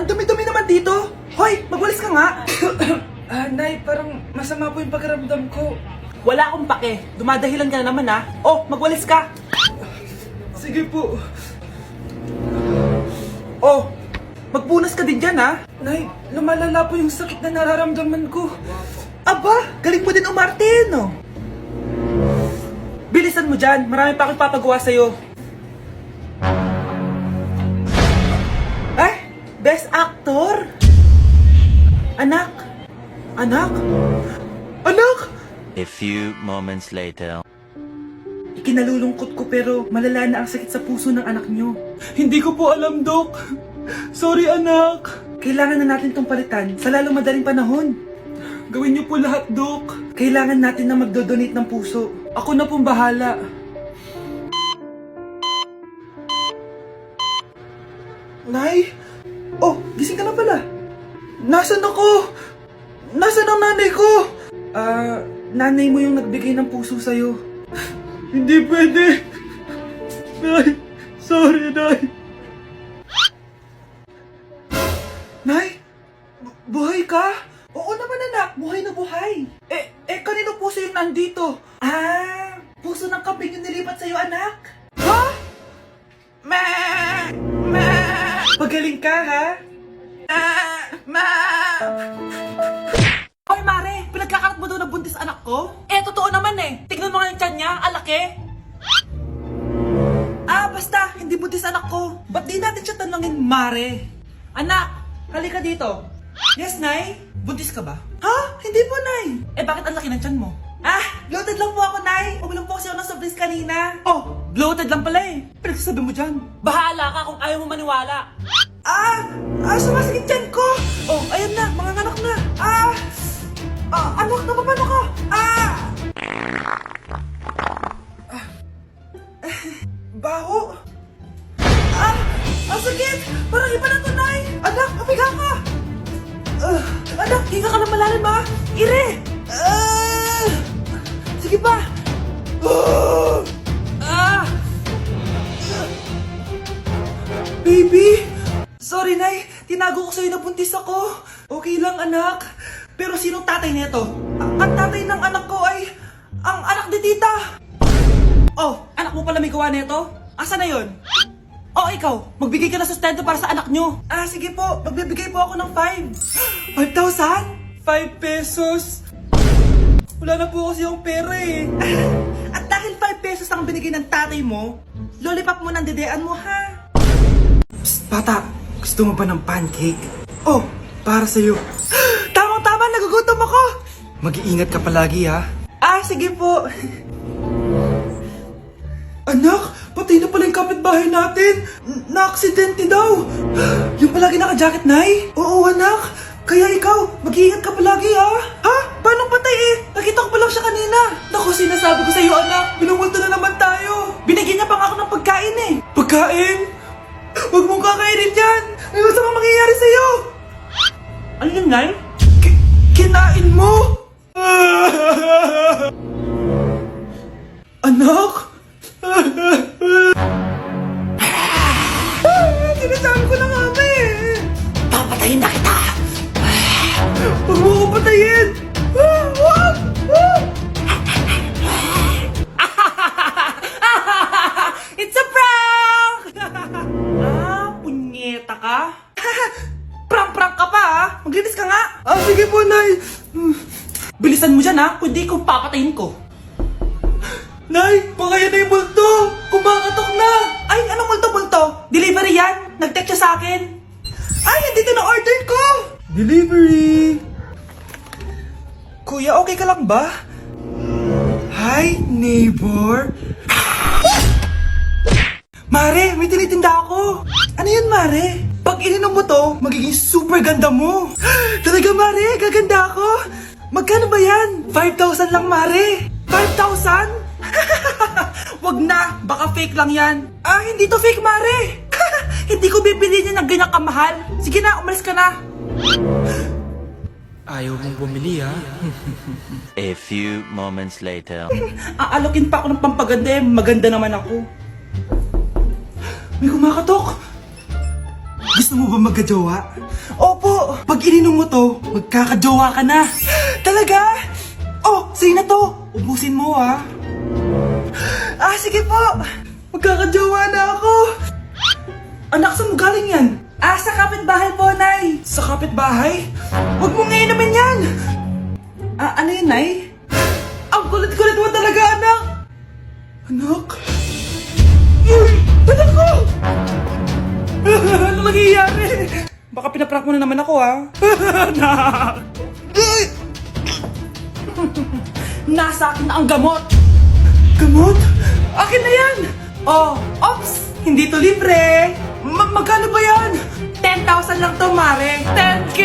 dumi-dumi naman dito. Hoy, magwalis ka nga. Nay, parang masama po yung pakiramdam ko. Wala akong pake. Dumadahilan ka na naman ha. Oh, magwalis ka. Sige po. Oh, magpunas ka din dyan ha. Nay, lumalala po yung sakit na nararamdaman ko. Aba, galing mo din umarte, no? Bilisan mo dyan. Marami pa akong papagawa sa'yo. Best Actor? Anak? Anak? Anak? A few moments later. Ikinalulungkot ko pero malala na ang sakit sa puso ng anak nyo. Hindi ko po alam, Dok. Sorry, anak. Kailangan na natin tong palitan sa lalong madaling panahon. Gawin niyo po lahat, Dok. Kailangan natin na magdodonate ng puso. Ako na pong bahala. Nay? Oh, gising ka na pala. Nasaan ako? Nasaan ang nanay ko? Nanay mo yung nagbigay ng puso sa'yo. Hindi pwede. Nay, sorry, Nay. Nay? Buhay ka? Oo naman, anak. Buhay na buhay. Kanino puso yung nandito? Puso ng kambing yung nilipat sa'yo, anak. Ha? Pagaling ka, ha? Hoy, Mare! Pinagkakarat mo daw na buntis anak ko? Totoo naman eh. Tignan mo nga yung tiyan niya, alaki. Basta, hindi buntis anak ko. Ba't di natin siya tanungin, Mare? Anak, halika dito. Yes, Nay? Buntis ka ba? Ha? Hindi po, Nay. Bakit ang laki ng tiyan mo? Bloated lang po ako, Nay. Uminom po kasi ako ng soft drinks kanina. Oh, bloated lang pala eh. Pinagsasabi mo dyan. Bahala ka kung ayaw mo maniwala. Sumasakit tiyan ko. Oh, ayan na, mga anak na. Anak, napapano ka? Baho. Ang sakit. Parang iba na to, Nay. Anak, papiga ka. Anak, hinga ka na malalim, ha? Ire. Sige pa. Baby. Sorry, Nay. Tinago ko sa'yo na buntis ako. Okay lang, anak. Pero sinong tatay nito? Ang tatay ng anak ko ay ang anak ni tita. Oh, anak mo pala may gawa nito? Asa na yun? Oh, ikaw. Magbigay ka na sustento para sa anak nyo. Sige po. Magbibigay po ako ng 5. 5,000? 5 pesos. Wala na po kasi yung pera eh. At dahil 5 pesos ang binigay ng tatay mo, lollipop mo ng dedean mo, ha? Psst, bata. Gusto mo ba ng pancake? Oh, para sa'yo. Tamang-tama, nagugutom ako. Mag-iingat ka palagi, ha? Sige po. Anak, patay na pala yung kapitbahay natin. Na-aksidente daw. Yung palagi naka-jacket, Nay? Oo, anak. Kaya ikaw, mag-iingat ka palagi, ha? Ha? Paano patay eh? Nakita ko pa lang siya kanina. Naku, sinasabi ko sa'yo, anak. Binumulto na naman tayo. Binigyan niya pa nga ako ng pagkain eh. Pagkain? Huwag mong kakainin yan. May masama mangyayari sa'yo. Ano yun, Nay? Kinain mo? Anak? Sinasabi ko na nga ba eh. Papatayin na kita. Huwag mo ko patayin. Huwag! It's a prank! Punyeta ka? Prank-prank ka pa ha? Maglinis ka nga. Sige po, Nay. Bilisan mo dyan ha, kundi kung papatayin ko. Nay, pakaya na yung multo! Kumakatok na! Ay, anong multo-multo? Delivery yan! Nag-text siya sa akin! Ay, nandito na order ko! Delivery! Kuya, okay ka lang ba? Hi, neighbor! Mare, may tinitinda ako! Ano yun, Mare? Pag ininom mo to, magiging super ganda mo! Talaga, Mare, gaganda ako! Magkano ba yan? 5,000 lang, Mare! 5,000? Wag na, baka fake lang yan. Hindi to fake, Mare. Hindi ko bibili niya ng ganyan kamahal. Sige na, umalis ka na. Ayaw mong bumili, ha? A few moments later. Aalokin pa ako ng pampaganda eh. Maganda naman ako. May kumakatok. Gusto mo ba magkajowa? Opo! Pag ininom mo to, magkakajowa ka na! Talaga? Oh, sa'yo na to! Ubusin mo ah! Sige po! Magkakajowa na ako! Anak, saan mo galing yan? Sa kapitbahay po, Nay! Sa kapitbahay? Huwag mo ngayon naman yan! Ano yun, Nay? Ang kulit-kulit mo talaga, anak! Anak? Uy! Anak ko! Ano nangyayari? Baka pinaprank mo na naman ako, ha? Anak! Nasa akin na ang gamot! Gamot? Akin na yan! Ops! Hindi to libre! Magkano ba yan? 10,000 lang to, Mare! 10K!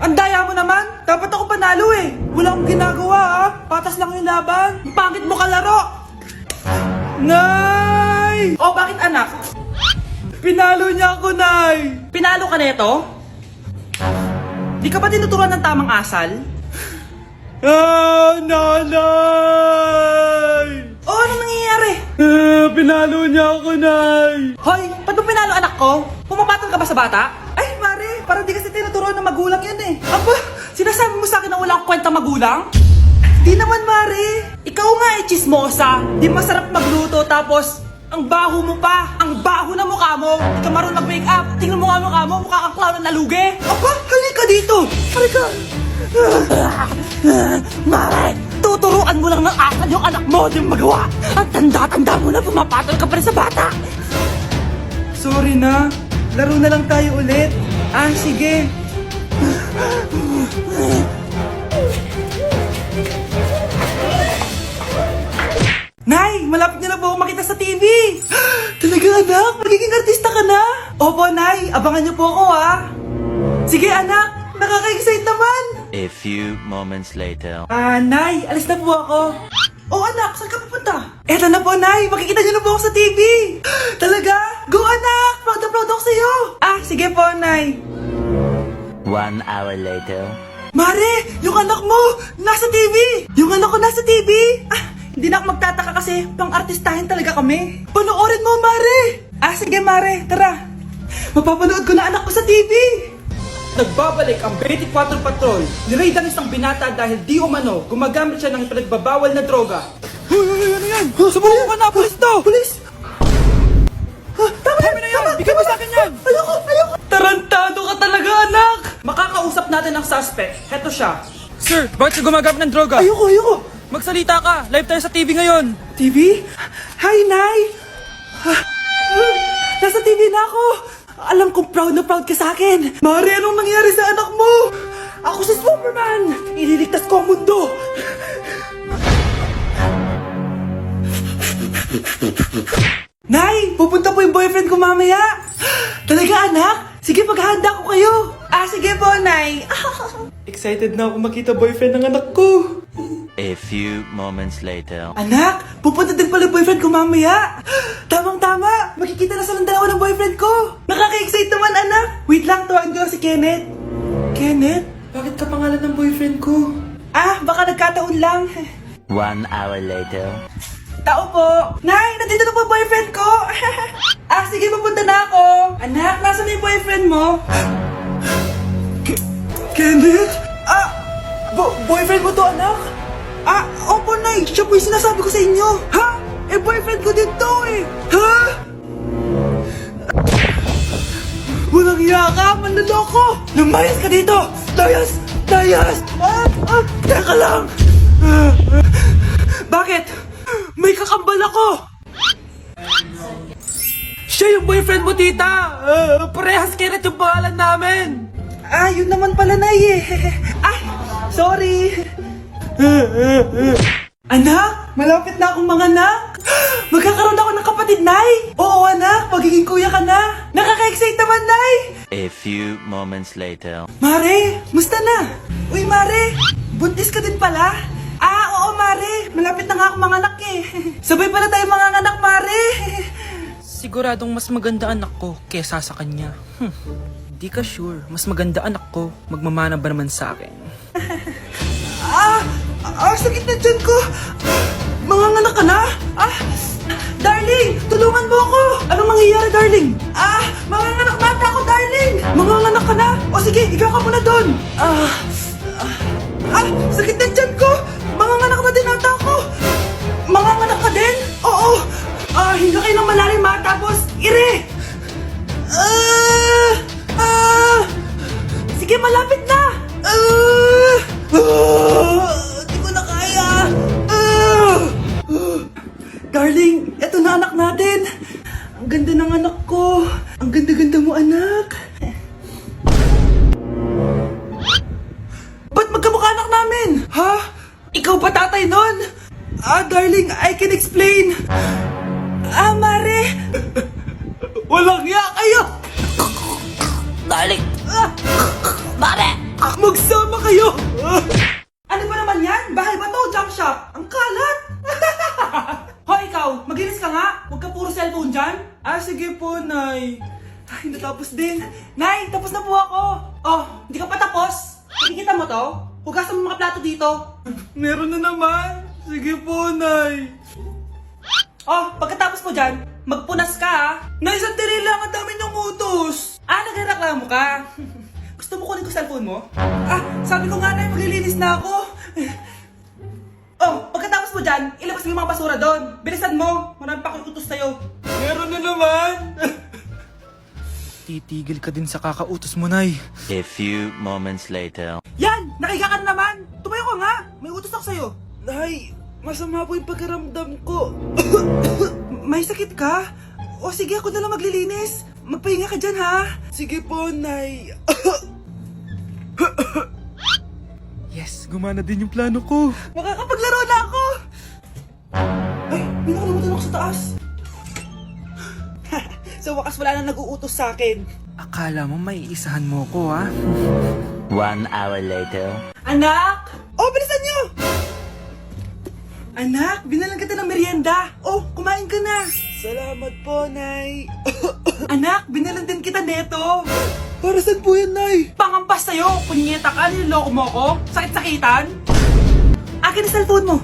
Ang daya mo naman! Dapat ako panalo eh! Wala akong ginagawa ah! Patas lang yung laban! Pangit mo kalaro! Nay! Bakit anak? Pinalo niya ako, Nay! Pinalo ka neto? Di ka ba tinuturuan ng tamang asal? Nanay! Ano nangyayari? Pinalo niya ako, Nay! Hoy, ba't mo pinalo anak ko? Pumapatol ka ba sa bata? Ay, Mare, parang di kasi tinuturuan ng magulang yan eh. Aba, sinasabi mo sa akin na wala akong kwenta magulang? Di naman, Mare. Ikaw nga eh, chismosa. Di masarap magluto tapos ang baho mo pa. Ang baho na mukha mo. Di ka marunong mag-makeup. Tingnan mo nga mukha mo. Mukha kang clown na nalugi. Aba, halika dito. Halika. Mare, tuturuan mo lang ng asal yung anak mo. Di mo magawa. Ang tanda-tanda mo na pumapatol ka pa rin sa bata. Sorry na. Laro na lang tayo ulit. Sige. Nay, malapit na po ako makita sa TV. Talaga anak, magiging artista ka na. Opo, Nay, abangan niyo po ako Sige anak, nakaka-excite naman. A few moments later. Nay, alis na po ako. Anak, saan ka pupunta? Eto na po, Nay, makikita niyo na po ako sa TV. Talaga? Go anak, proud na proud ako sa'yo. Sige po, Nay. 1 hour later. Mare, yung anak mo, nasa TV! Yung anak ko nasa TV! Hindi na ako magtataka kasi pang-artistahin talaga kami. Panoorin mo, Mare! Sige, Mare, tara. Mapapanood ko na anak ko sa TV! Nagbabalik ang 24 Patrol. Niraid ang isang binata dahil di umano gumagamit siya ng pinagbabawal na droga. Ano yan? Subukan ka na, pulis to! Pulis! Tama na yan! Bigay mo sa akin yan! Ayoko! Tarantado ka talaga, anak! Makakausap natin ang suspect. Heto siya. Sir, bakit ka gumagamit ng droga? Ayoko! Magsalita ka! Live tayo sa TV ngayon! TV? Hi, Nay! Nasa TV na ako! Alam kong proud na proud ka sa akin! Mare, anong nangyari sa anak mo? Ako si Superman! Ililigtas ko ang mundo! Nay! Pupunta po yung boyfriend ko mamaya! Talaga, anak? Sige, paghahanda ko kayo! Sige po, Nay! Excited na ako makita boyfriend ng anak ko! A few moments later. Anak, pupunta din pala boyfriend ko mamaya. Tamang-tama, makikita na silang dalawa ng boyfriend ko. Nakaka-excite naman, anak. Wait lang, tawagin ko si Kenneth. Kenneth? Bakit ka pangalan ng boyfriend ko? Baka nagkataon lang. 1 hour later. Tao po. Nay, nandito na po boyfriend ko. Sige, pupunta na ako. Anak, nasa na yung boyfriend mo? Kenneth? Boyfriend mo to, anak? Opo, Nay. Siya po yung sinasabi ko sa inyo. Boyfriend ko din to eh. Walang hiya ka, manloloko. Lumayas ka dito. Layas! Teka lang. Bakit? May kakambal ako. Siya yung boyfriend mo, tita. Parehas Kenneth yung pangalan namin. Yun naman pala, Nay eh. Sorry. Anak, malapit na akong manganak. Magkakaroon ako ng kapatid, Nay. Oo, anak, magiging kuya ka na. Nakaka-excite naman, Nay. A few moments later. Mare, musta na? Uy, Mare, buntis ka din pala? Oo, Mare, malapit na nga akong manganak eh. Sabay pala tayo manganganak, Mare. Siguradong mas maganda anak ko kesa sa kanya. Di ka sure, mas maganda anak ko. Magmamana ba naman sa akin? Sakit na dyan ko. Manganganak ka na? Darling! Tulungan mo ako! Anong nangyayari, darling? Manganganak na ata ako, darling! Manganganak ka na? O sige, ikaw ka muna doon! Sakit na dyan ko! Manganganak na din ata ako! Manganganak ka din? Oo! Hinga kayo ng malalim ha, tapos ire! Sige, malapit na! Di ko na kaya! Darling, eto na anak natin! Ang ganda ng anak ko! Ang ganda-ganda mo, anak! Ba't magkamukha anak namin? Ha? Ikaw ba tatay nun? Darling, I can explain! Mare! Walang hiya kayo! Darling! Mare! Magsama kayo! Ano ba naman yan? Bahay ba to? Junk shop? Ang kalat! Hoy, ikaw! Maginis ka nga! Huwag ka puro cellphone dyan! Sige po, Nay. Ay, natapos din. Nay, tapos na po ako! Oh, hindi ka pa tapos? Nakikita mo to? Hugasan mo mga plato dito. Meron na naman. Sige po, Nay. Oh, pagkatapos mo dyan, magpunas ka ha. Nay, sandali lang. Ang dami niyong utos. Nagreklamo ka? Gusto mo kunin ko cellphone mo? Sabi ko nga, Nay, maglilinis na ako. Oh, pagkatapos mo dyan, ilabas mo yung mga basura doon. Bilisan mo. Marami pa akong utos sa'yo. Meron na naman. Titigil ka din sa kakautos mo, Nay. A few moments later. Yan! Nakiga ka na naman! Tumayo ka nga! May utos ako sa'yo. Nay, masama po yung pagkaramdam ko. May sakit ka? O sige, ako na lang maglilinis. Magpahinga ka dyan, ha? Sige po, Nay. Yes, gumana din yung plano ko. Makakapaglaro na ako! Ay, may nakalimutan ako sa taas. Sa wakas wala na nag-uutos sa akin. Akala mo may isahan mo ko, ha? 1 hour later. Anak! Oh, bilisan niyo! Anak, binalan kita ng merienda. Oh, kumain ka na. Salamat po, Nay. Anak, binalan din kita neto. Para saan po yan, Nay? Pangampas sa'yo. Punyeta ka, niloloko mo ako. Sakit-sakitan. Akin ang cellphone mo.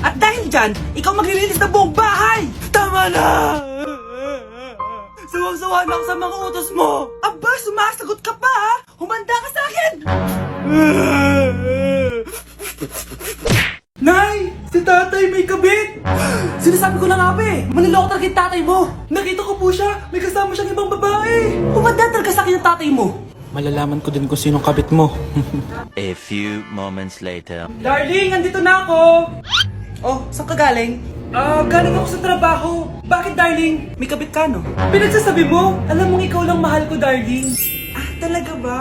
At dahil dyan, ikaw maglilinis ng buong bahay. Tama na! Sawang-sawa na ako sa mga utos mo. Aba, sumasagot ka pa, ha? Humanda ka sa akin! Nay! Si tatay may kabit! Sinasabi ko na nga ba eh! Maniloko talaga yung tatay mo! Nakita ko po siya! May kasama siyang ibang babae! Humanda talaga sa akin yung tatay mo! Malalaman ko din kung sinong kabit mo. A few moments later. Darling, andito na ako! Oh, saan ka galing? Galing ako sa trabaho. Bakit, darling? May kabit ka, no? Pinagsasabi mo? Alam mong ikaw lang mahal ko, darling. Talaga ba?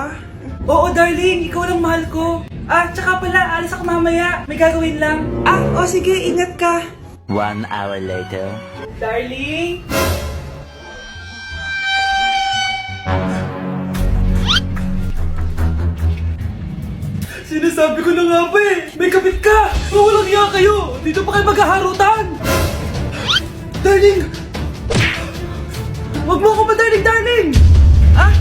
Oo, darling. Ikaw lang mahal ko. Tsaka pala, alis ako mamaya. May gagawin lang. Sige. Ingat ka. 1 hour later. Darling? Sinasabi ko na nga ba eh! May kabit ka! Walang iya kayo! Dito pa kayo maghaharutan! Darling! Wag mo ako ba, darling!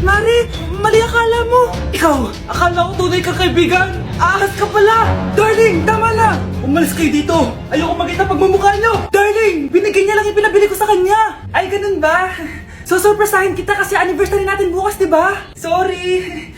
Mari! Mali akala mo! Ikaw! Akala ko tunay kang kaibigan! Ahas ka pala! Darling! Tama na! Umalis kayo dito! Ayoko makita pagmumukha nyo! Darling! Binigay niya lang yung pinabili ko sa kanya! Ay, ganun ba? So, surpresahin kita kasi anniversary natin bukas, di ba? Sorry!